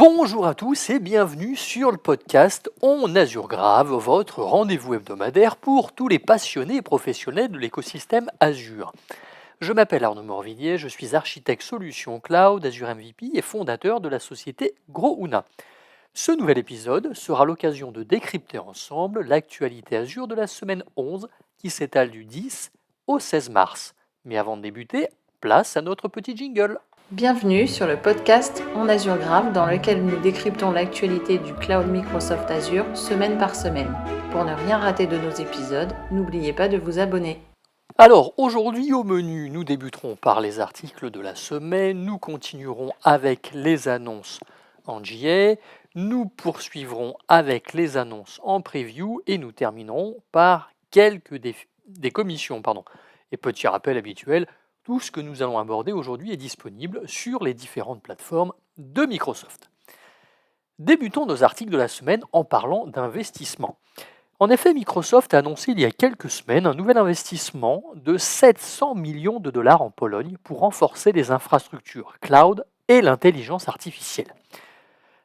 Bonjour à tous et bienvenue sur le podcast On Azure Grave, votre rendez-vous hebdomadaire pour tous les passionnés et professionnels de l'écosystème Azure. Je m'appelle Arnaud Morvillier, je suis architecte solution cloud Azure MVP et fondateur de la société Grouna. Ce nouvel épisode sera l'occasion de décrypter ensemble l'actualité Azure de la semaine 11 qui s'étale du 10 au 16 mars. Mais avant de débuter, place à notre petit jingle. Bienvenue sur le podcast On Azure Grave dans lequel nous décryptons l'actualité du cloud Microsoft Azure semaine par semaine. Pour ne rien rater de nos épisodes, n'oubliez pas de vous abonner. Alors aujourd'hui au menu, nous débuterons par les articles de la semaine, nous continuerons avec les annonces en JA, nous poursuivrons avec les annonces en preview et nous terminerons par quelques des commissions. Et petit rappel habituel, tout ce que nous allons aborder aujourd'hui est disponible sur les différentes plateformes de Microsoft. Débutons nos articles de la semaine en parlant d'investissement. En effet, Microsoft a annoncé il y a quelques semaines un nouvel investissement de 700 millions de dollars en Pologne pour renforcer les infrastructures cloud et l'intelligence artificielle.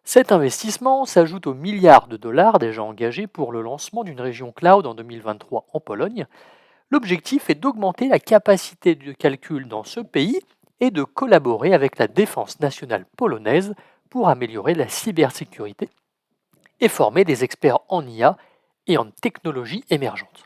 Cet investissement s'ajoute aux milliards de dollars déjà engagés pour le lancement d'une région cloud en 2023 en Pologne. L'objectif est d'augmenter la capacité de calcul dans ce pays et de collaborer avec la défense nationale polonaise pour améliorer la cybersécurité et former des experts en IA et en technologies émergentes.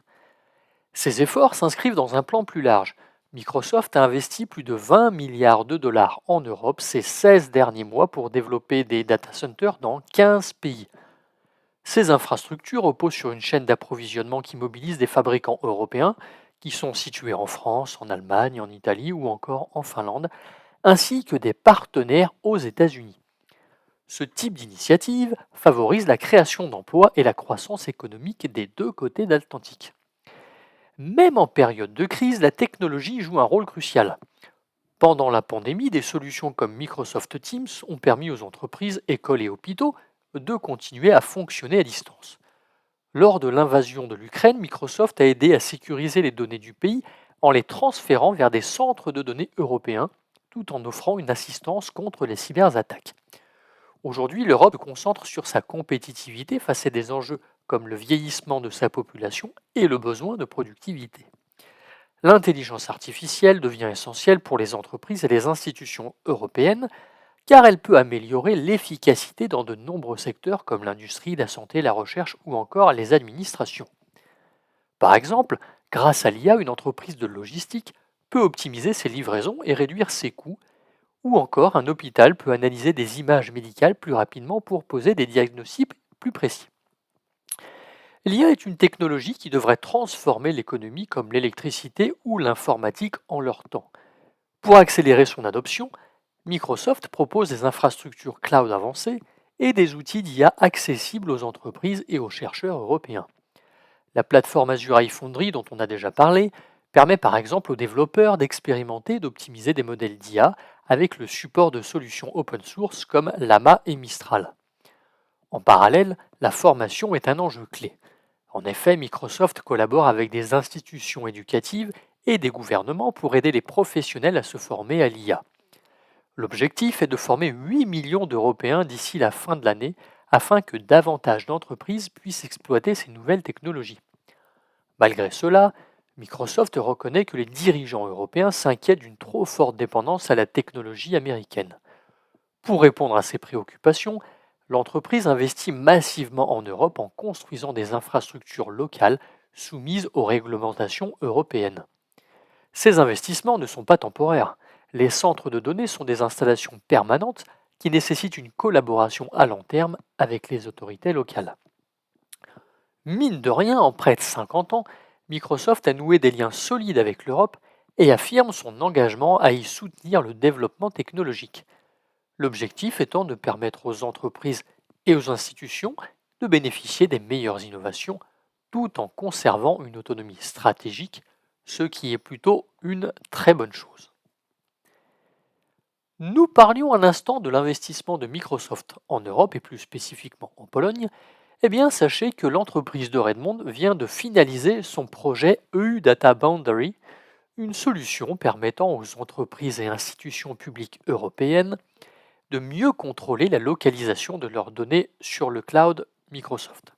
Ces efforts s'inscrivent dans un plan plus large. Microsoft a investi plus de 20 milliards de dollars en Europe ces 16 derniers mois pour développer des data centers dans 15 pays. Ces infrastructures reposent sur une chaîne d'approvisionnement qui mobilise des fabricants européens qui sont situés en France, en Allemagne, en Italie ou encore en Finlande, ainsi que des partenaires aux États-Unis. Ce type d'initiative favorise la création d'emplois et la croissance économique des deux côtés de l'Atlantique. Même en période de crise, la technologie joue un rôle crucial. Pendant la pandémie, des solutions comme Microsoft Teams ont permis aux entreprises, écoles et hôpitaux de continuer à fonctionner à distance. Lors de l'invasion de l'Ukraine, Microsoft a aidé à sécuriser les données du pays en les transférant vers des centres de données européens, tout en offrant une assistance contre les cyberattaques. Aujourd'hui, l'Europe se concentre sur sa compétitivité face à des enjeux comme le vieillissement de sa population et le besoin de productivité. L'intelligence artificielle devient essentielle pour les entreprises et les institutions européennes car elle peut améliorer l'efficacité dans de nombreux secteurs comme l'industrie, la santé, la recherche ou encore les administrations. Par exemple, grâce à l'IA, une entreprise de logistique peut optimiser ses livraisons et réduire ses coûts, ou encore un hôpital peut analyser des images médicales plus rapidement pour poser des diagnostics plus précis. L'IA est une technologie qui devrait transformer l'économie comme l'électricité ou l'informatique en leur temps. Pour accélérer son adoption, Microsoft propose des infrastructures cloud avancées et des outils d'IA accessibles aux entreprises et aux chercheurs européens. La plateforme Azure AI Foundry, dont on a déjà parlé, permet par exemple aux développeurs d'expérimenter et d'optimiser des modèles d'IA avec le support de solutions open source comme Llama et Mistral. En parallèle, la formation est un enjeu clé. En effet, Microsoft collabore avec des institutions éducatives et des gouvernements pour aider les professionnels à se former à l'IA. L'objectif est de former 8 millions d'Européens d'ici la fin de l'année afin que davantage d'entreprises puissent exploiter ces nouvelles technologies. Malgré cela, Microsoft reconnaît que les dirigeants européens s'inquiètent d'une trop forte dépendance à la technologie américaine. Pour répondre à ces préoccupations, l'entreprise investit massivement en Europe en construisant des infrastructures locales soumises aux réglementations européennes. Ces investissements ne sont pas temporaires. Les centres de données sont des installations permanentes qui nécessitent une collaboration à long terme avec les autorités locales. Mine de rien, en près de 50 ans, Microsoft a noué des liens solides avec l'Europe et affirme son engagement à y soutenir le développement technologique. L'objectif étant de permettre aux entreprises et aux institutions de bénéficier des meilleures innovations tout en conservant une autonomie stratégique, ce qui est plutôt une très bonne chose. Nous parlions un instant de l'investissement de Microsoft en Europe et plus spécifiquement en Pologne. Eh bien, sachez que l'entreprise de Redmond vient de finaliser son projet EU Data Boundary, une solution permettant aux entreprises et institutions publiques européennes de mieux contrôler la localisation de leurs données sur le cloud Microsoft.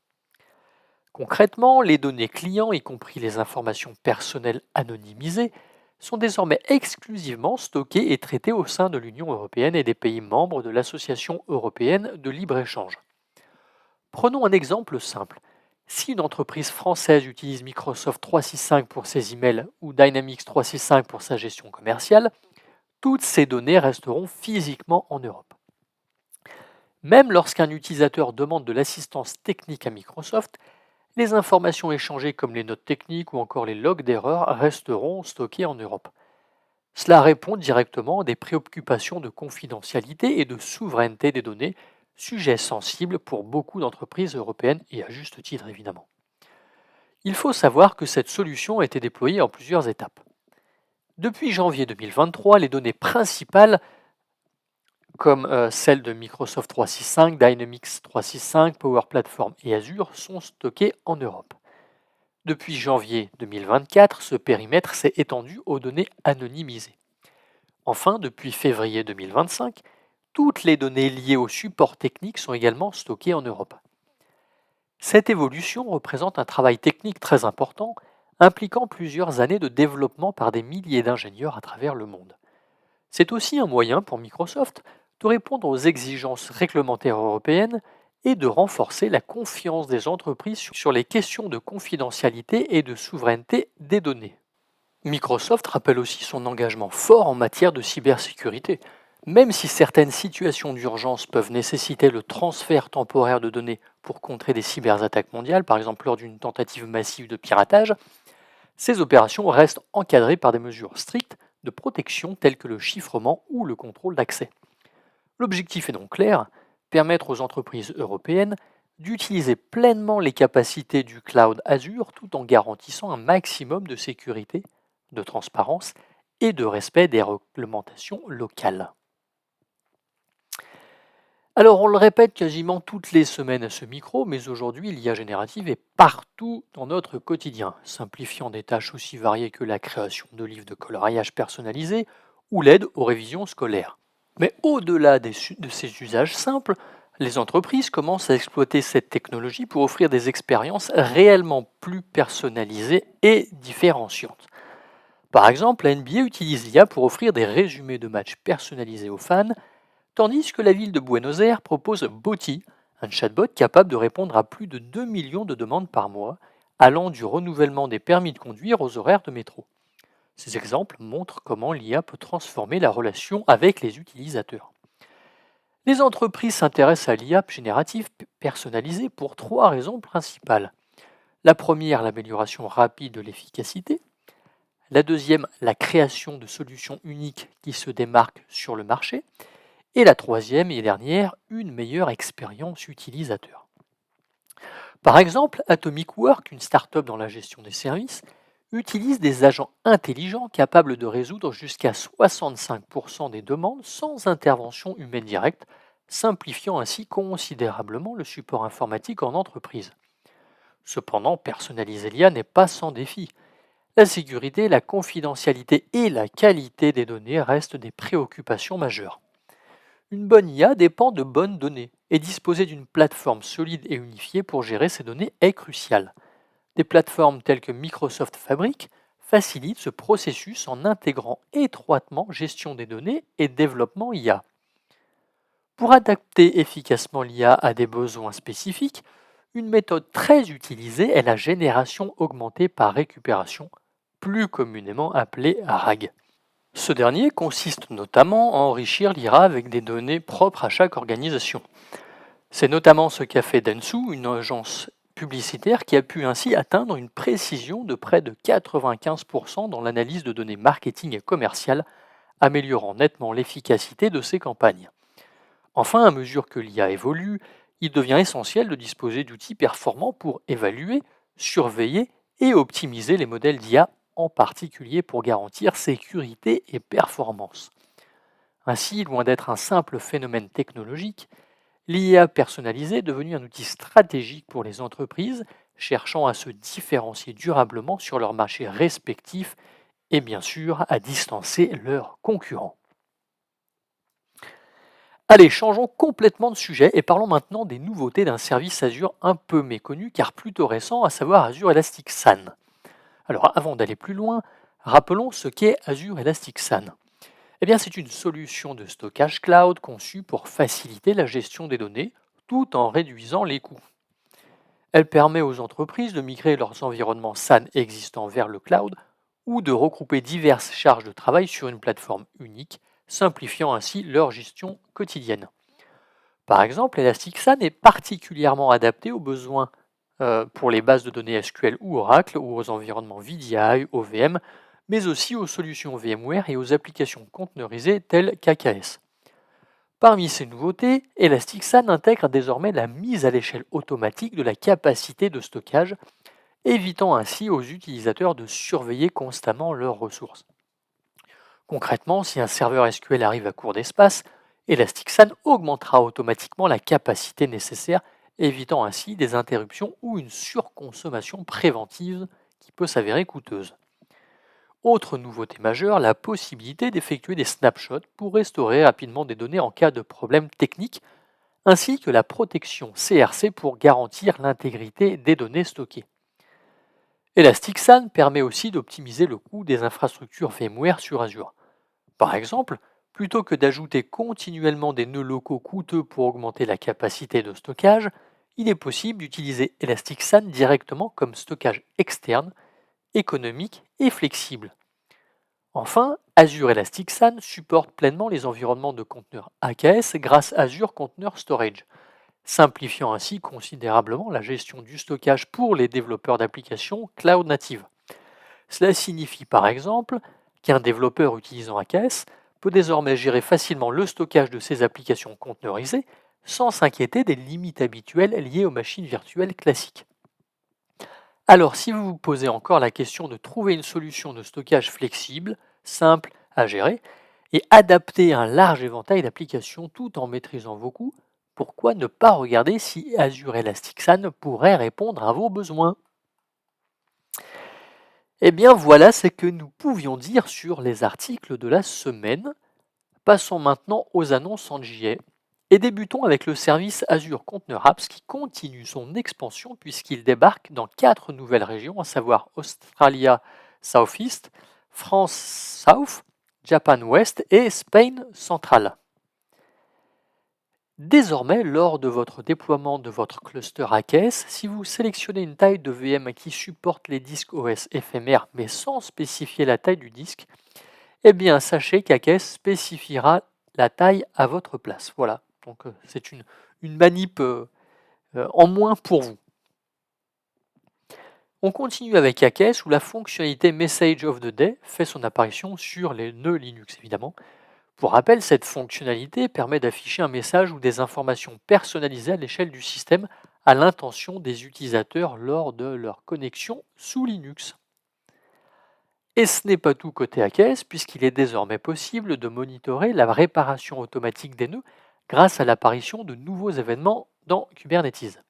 Concrètement, les données clients, y compris les informations personnelles anonymisées, sont désormais exclusivement stockées et traitées au sein de l'Union européenne et des pays membres de l'Association européenne de libre-échange. Prenons un exemple simple. Si une entreprise française utilise Microsoft 365 pour ses emails ou Dynamics 365 pour sa gestion commerciale, toutes ces données resteront physiquement en Europe. Même lorsqu'un utilisateur demande de l'assistance technique à Microsoft, les informations échangées comme les notes techniques ou encore les logs d'erreurs resteront stockées en Europe. Cela répond directement à des préoccupations de confidentialité et de souveraineté des données, sujet sensible pour beaucoup d'entreprises européennes et à juste titre évidemment. Il faut savoir que cette solution a été déployée en plusieurs étapes. Depuis janvier 2023, les données principales comme celles de Microsoft 365, Dynamics 365, Power Platform et Azure sont stockées en Europe. Depuis janvier 2024, ce périmètre s'est étendu aux données anonymisées. Enfin, depuis février 2025, toutes les données liées au support technique sont également stockées en Europe. Cette évolution représente un travail technique très important, impliquant plusieurs années de développement par des milliers d'ingénieurs à travers le monde. C'est aussi un moyen pour Microsoft de répondre aux exigences réglementaires européennes et de renforcer la confiance des entreprises sur les questions de confidentialité et de souveraineté des données. Microsoft rappelle aussi son engagement fort en matière de cybersécurité. Même si certaines situations d'urgence peuvent nécessiter le transfert temporaire de données pour contrer des cyberattaques mondiales, par exemple lors d'une tentative massive de piratage, ces opérations restent encadrées par des mesures strictes de protection telles que le chiffrement ou le contrôle d'accès. L'objectif est donc clair, permettre aux entreprises européennes d'utiliser pleinement les capacités du cloud Azure tout en garantissant un maximum de sécurité, de transparence et de respect des réglementations locales. Alors on le répète quasiment toutes les semaines à ce micro, mais aujourd'hui l'IA générative est partout dans notre quotidien, simplifiant des tâches aussi variées que la création de livres de coloriage personnalisés ou l'aide aux révisions scolaires. Mais au-delà de ces usages simples, les entreprises commencent à exploiter cette technologie pour offrir des expériences réellement plus personnalisées et différenciantes. Par exemple, la NBA utilise l'IA pour offrir des résumés de matchs personnalisés aux fans, tandis que la ville de Buenos Aires propose Boti, un chatbot capable de répondre à plus de 2 millions de demandes par mois, allant du renouvellement des permis de conduire aux horaires de métro. Ces exemples montrent comment l'IA peut transformer la relation avec les utilisateurs. Les entreprises s'intéressent à l'IA générative personnalisée pour 3 raisons principales. La première, l'amélioration rapide de l'efficacité. La deuxième, la création de solutions uniques qui se démarquent sur le marché. Et la troisième et dernière, une meilleure expérience utilisateur. Par exemple, Atomic Work, une start-up dans la gestion des services, utilise des agents intelligents capables de résoudre jusqu'à 65% des demandes sans intervention humaine directe, simplifiant ainsi considérablement le support informatique en entreprise. Cependant, personnaliser l'IA n'est pas sans défi. La sécurité, la confidentialité et la qualité des données restent des préoccupations majeures. Une bonne IA dépend de bonnes données, et disposer d'une plateforme solide et unifiée pour gérer ces données est crucial. Des plateformes telles que Microsoft Fabric facilitent ce processus en intégrant étroitement gestion des données et développement IA. Pour adapter efficacement l'IA à des besoins spécifiques, une méthode très utilisée est la génération augmentée par récupération, plus communément appelée RAG. Ce dernier consiste notamment à enrichir l'IA avec des données propres à chaque organisation. C'est notamment ce qu'a fait Dentsu, une agence publicitaire qui a pu ainsi atteindre une précision de près de 95% dans l'analyse de données marketing et commerciales, améliorant nettement l'efficacité de ses campagnes. Enfin, à mesure que l'IA évolue, il devient essentiel de disposer d'outils performants pour évaluer, surveiller et optimiser les modèles d'IA, en particulier pour garantir sécurité et performance. Ainsi, loin d'être un simple phénomène technologique, l'IA personnalisée est devenue un outil stratégique pour les entreprises cherchant à se différencier durablement sur leur marché respectif et bien sûr à distancer leurs concurrents. Allez, changeons complètement de sujet et parlons maintenant des nouveautés d'un service Azure un peu méconnu car plutôt récent, à savoir Azure Elastic SAN. Alors avant d'aller plus loin, rappelons ce qu'est Azure Elastic SAN. Eh bien, c'est une solution de stockage cloud conçue pour faciliter la gestion des données tout en réduisant les coûts. Elle permet aux entreprises de migrer leurs environnements SAN existants vers le cloud ou de regrouper diverses charges de travail sur une plateforme unique, simplifiant ainsi leur gestion quotidienne. Par exemple, Elastic SAN est particulièrement adapté aux besoins pour les bases de données SQL ou Oracle ou aux environnements VDI, OVM, mais aussi aux solutions VMware et aux applications conteneurisées telles qu'AKS. Parmi ces nouveautés, Elastic SAN intègre désormais la mise à l'échelle automatique de la capacité de stockage, évitant ainsi aux utilisateurs de surveiller constamment leurs ressources. Concrètement, si un serveur SQL arrive à court d'espace, Elastic SAN augmentera automatiquement la capacité nécessaire, évitant ainsi des interruptions ou une surconsommation préventive qui peut s'avérer coûteuse. Autre nouveauté majeure, la possibilité d'effectuer des snapshots pour restaurer rapidement des données en cas de problème technique, ainsi que la protection CRC pour garantir l'intégrité des données stockées. Elastic SAN permet aussi d'optimiser le coût des infrastructures VMware sur Azure. Par exemple, plutôt que d'ajouter continuellement des nœuds locaux coûteux pour augmenter la capacité de stockage, il est possible d'utiliser Elastic SAN directement comme stockage externe, économique et flexible. Enfin, Azure Elastic SAN supporte pleinement les environnements de conteneurs AKS grâce à Azure Container Storage, simplifiant ainsi considérablement la gestion du stockage pour les développeurs d'applications cloud natives. Cela signifie par exemple qu'un développeur utilisant AKS peut désormais gérer facilement le stockage de ses applications conteneurisées sans s'inquiéter des limites habituelles liées aux machines virtuelles classiques. Alors, si vous vous posez encore la question de trouver une solution de stockage flexible, simple à gérer et adaptée à un large éventail d'applications tout en maîtrisant vos coûts, pourquoi ne pas regarder si Azure Elastic SAN pourrait répondre à vos besoins? Eh bien, voilà ce que nous pouvions dire sur les articles de la semaine. Passons maintenant aux annonces en JA. Et débutons avec le service Azure Container Apps qui continue son expansion puisqu'il débarque dans 4 nouvelles régions, à savoir Australia Southeast, France South, Japan West et Spain Central. Désormais, lors de votre déploiement de votre cluster AKS, si vous sélectionnez une taille de VM qui supporte les disques OS éphémères mais sans spécifier la taille du disque, eh bien sachez qu'AKS spécifiera la taille à votre place. Voilà, donc c'est une manip en moins pour vous. On continue avec AKS où la fonctionnalité Message of the Day fait son apparition sur les nœuds Linux évidemment. Pour rappel, cette fonctionnalité permet d'afficher un message ou des informations personnalisées à l'échelle du système à l'intention des utilisateurs lors de leur connexion sous Linux. Et ce n'est pas tout côté AKS puisqu'il est désormais possible de monitorer la réparation automatique des nœuds grâce à l'apparition de nouveaux événements dans Kubernetes.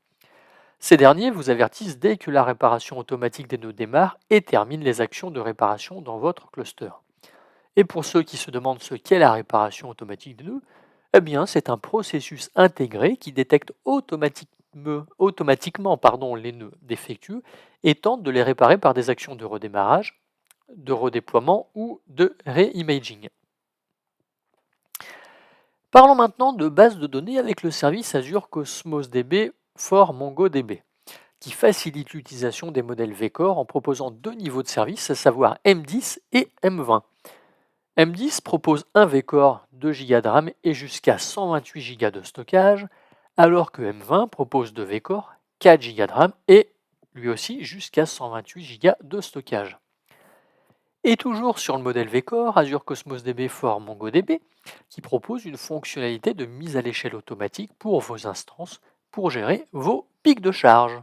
Ces derniers vous avertissent dès que la réparation automatique des nœuds démarre et termine les actions de réparation dans votre cluster. Et pour ceux qui se demandent ce qu'est la réparation automatique des nœuds, eh bien c'est un processus intégré qui détecte automatiquement les nœuds défectueux et tente de les réparer par des actions de redémarrage, de redéploiement ou de reimaging. Parlons maintenant de bases de données avec le service Azure Cosmos DB for MongoDB, qui facilite l'utilisation des modèles vCore en proposant 2 niveaux de service, à savoir M10 et M20. M10 propose un vCore, 2 Go de RAM et jusqu'à 128 Go de stockage, alors que M20 propose 2 vCore, 4 Go de RAM et lui aussi jusqu'à 128 Go de stockage. Et toujours sur le modèle vCore, Azure Cosmos DB for MongoDB, qui propose une fonctionnalité de mise à l'échelle automatique pour vos instances pour gérer vos pics de charge.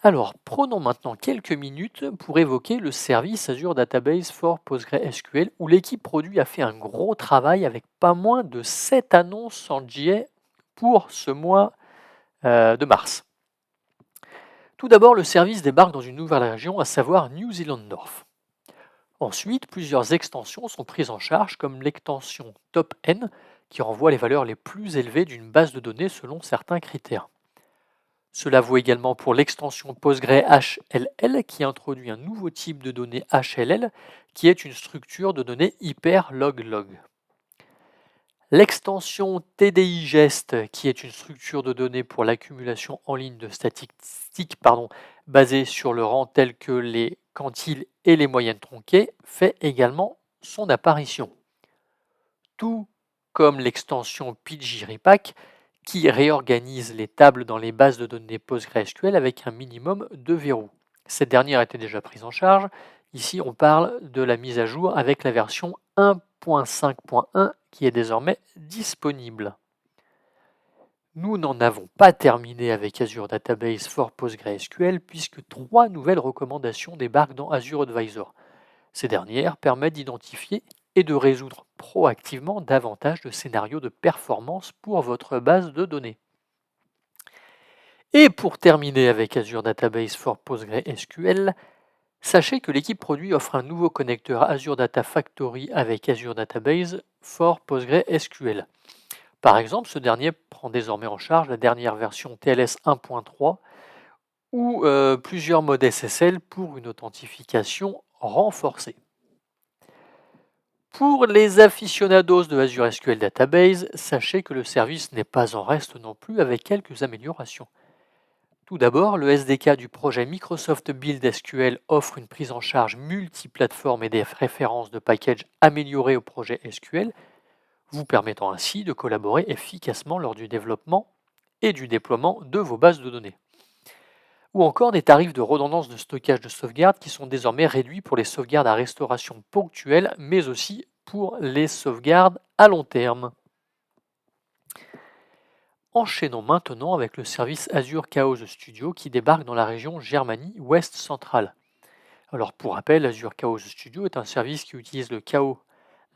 Alors, prenons maintenant quelques minutes pour évoquer le service Azure Database for PostgreSQL où l'équipe produit a fait un gros travail avec pas moins de 7 annonces en GA pour ce mois de mars. Tout d'abord, le service débarque dans une nouvelle région, à savoir New Zealand North. Ensuite, plusieurs extensions sont prises en charge comme l'extension Top N qui renvoie les valeurs les plus élevées d'une base de données selon certains critères. Cela vaut également pour l'extension PostgreHLL qui introduit un nouveau type de données HLL qui est une structure de données hyper-log-log. L'extension TDI-GEST, qui est une structure de données pour l'accumulation en ligne de statistiques basée sur le rang tels que les quantiles et les moyennes tronquées, fait également son apparition. Tout comme l'extension PGRepack, qui réorganise les tables dans les bases de données PostgreSQL avec un minimum de verrous. Cette dernière était déjà prise en charge. Ici, on parle de la mise à jour avec la version 1.5.1 qui est désormais disponible. Nous n'en avons pas terminé avec Azure Database for PostgreSQL puisque 3 nouvelles recommandations débarquent dans Azure Advisor. Ces dernières permettent d'identifier et de résoudre proactivement davantage de scénarios de performance pour votre base de données. Et pour terminer avec Azure Database for PostgreSQL, sachez que l'équipe produit offre un nouveau connecteur Azure Data Factory avec Azure Database for PostgreSQL. Par exemple, ce dernier prend désormais en charge la dernière version TLS 1.3 ou plusieurs modes SSL pour une authentification renforcée. Pour les aficionados de Azure SQL Database, sachez que le service n'est pas en reste non plus avec quelques améliorations. Tout d'abord, le SDK du projet Microsoft Build SQL offre une prise en charge multiplateforme et des références de packages améliorées au projet SQL, vous permettant ainsi de collaborer efficacement lors du développement et du déploiement de vos bases de données. Ou encore des tarifs de redondance de stockage de sauvegarde qui sont désormais réduits pour les sauvegardes à restauration ponctuelle, mais aussi pour les sauvegardes à long terme. Enchaînons maintenant avec le service Azure Chaos Studio qui débarque dans la région Germanie Ouest centrale. Alors pour rappel, Azure Chaos Studio est un service qui utilise le Chaos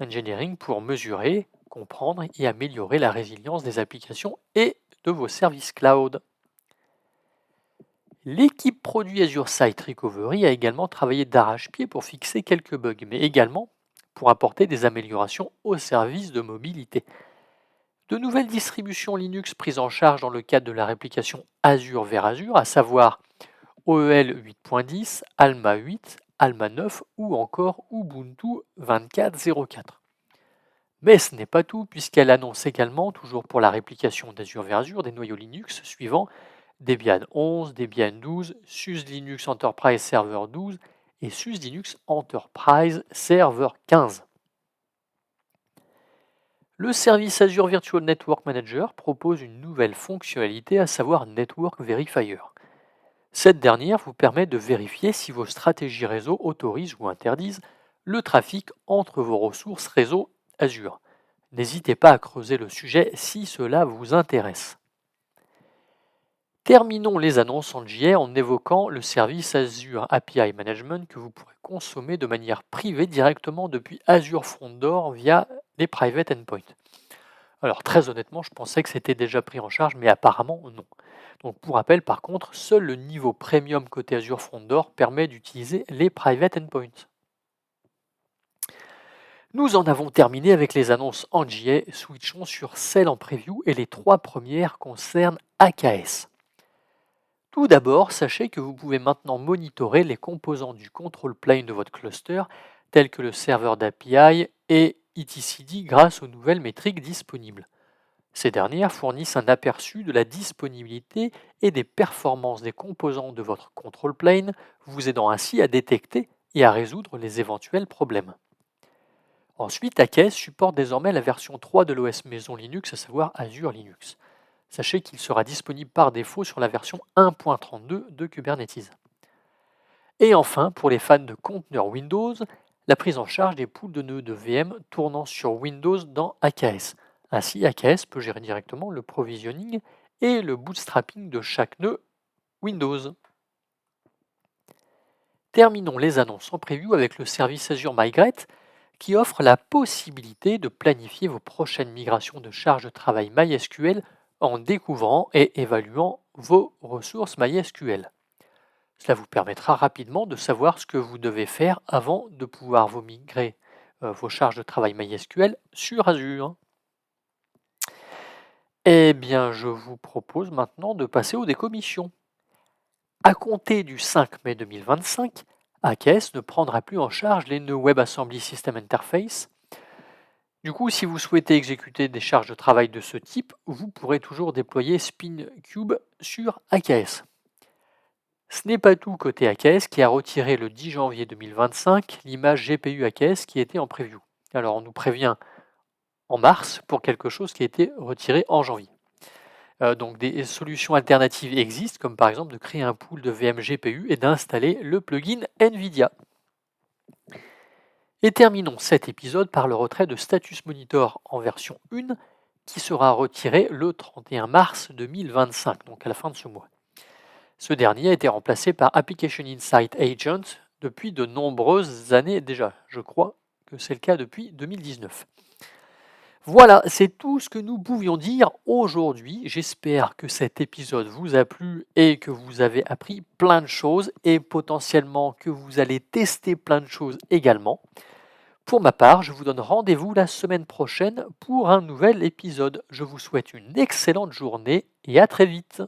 Engineering pour mesurer, comprendre et améliorer la résilience des applications et de vos services cloud. L'équipe produit Azure Site Recovery a également travaillé d'arrache-pied pour fixer quelques bugs, mais également pour apporter des améliorations aux services de mobilité. De nouvelles distributions Linux prises en charge dans le cadre de la réplication Azure vers Azure, à savoir OEL 8.10, Alma 8, Alma 9 ou encore Ubuntu 24.04. Mais ce n'est pas tout, puisqu'elle annonce également, toujours pour la réplication d'Azure vers Azure, des noyaux Linux suivant Debian 11, Debian 12, SUSE Linux Enterprise Server 12 et SUSE Linux Enterprise Server 15. Le service Azure Virtual Network Manager propose une nouvelle fonctionnalité, à savoir Network Verifier. Cette dernière vous permet de vérifier si vos stratégies réseau autorisent ou interdisent le trafic entre vos ressources réseau Azure. N'hésitez pas à creuser le sujet si cela vous intéresse. Terminons les annonces en JA en évoquant le service Azure API Management que vous pourrez consommer de manière privée directement depuis Azure Front Door via les Private Endpoints. Alors très honnêtement, je pensais que c'était déjà pris en charge, mais apparemment non. Donc pour rappel, par contre, seul le niveau Premium côté Azure Front Door permet d'utiliser les Private Endpoints. Nous en avons terminé avec les annonces en JA, switchons sur celles en preview et les 3 premières concernent AKS. Tout d'abord, sachez que vous pouvez maintenant monitorer les composants du control plane de votre cluster, tels que le serveur d'API et etcd grâce aux nouvelles métriques disponibles. Ces dernières fournissent un aperçu de la disponibilité et des performances des composants de votre control plane, vous aidant ainsi à détecter et à résoudre les éventuels problèmes. Ensuite, AKS supporte désormais la version 3 de l'OS maison Linux, à savoir Azure Linux. Sachez qu'il sera disponible par défaut sur la version 1.32 de Kubernetes. Et enfin, pour les fans de conteneurs Windows, la prise en charge des poules de nœuds de VM tournant sur Windows dans AKS. Ainsi, AKS peut gérer directement le provisioning et le bootstrapping de chaque nœud Windows. Terminons les annonces en preview avec le service Azure Migrate qui offre la possibilité de planifier vos prochaines migrations de charges de travail MySQL en découvrant et évaluant vos ressources MySQL. Cela vous permettra rapidement de savoir ce que vous devez faire avant de pouvoir vous migrer vos charges de travail MySQL sur Azure. Eh bien, je vous propose maintenant de passer aux décommissions. À compter du 5 mai 2025, AKS ne prendra plus en charge les nœuds WebAssembly System Interface. Du coup, si vous souhaitez exécuter des charges de travail de ce type, vous pourrez toujours déployer SpinCube sur AKS. Ce n'est pas tout côté AKS qui a retiré le 10 janvier 2025 l'image GPU AKS qui était en preview. Alors on nous prévient en mars pour quelque chose qui a été retiré en janvier. Donc des solutions alternatives existent, comme par exemple de créer un pool de VM GPU et d'installer le plugin NVIDIA. Et terminons cet épisode par le retrait de Status Monitor en version 1 qui sera retiré le 31 mars 2025, donc à la fin de ce mois. Ce dernier a été remplacé par Application Insight Agent depuis de nombreuses années déjà. Je crois que c'est le cas depuis 2019. Voilà, c'est tout ce que nous pouvions dire aujourd'hui. J'espère que cet épisode vous a plu et que vous avez appris plein de choses et potentiellement que vous allez tester plein de choses également. Pour ma part, je vous donne rendez-vous la semaine prochaine pour un nouvel épisode. Je vous souhaite une excellente journée et à très vite.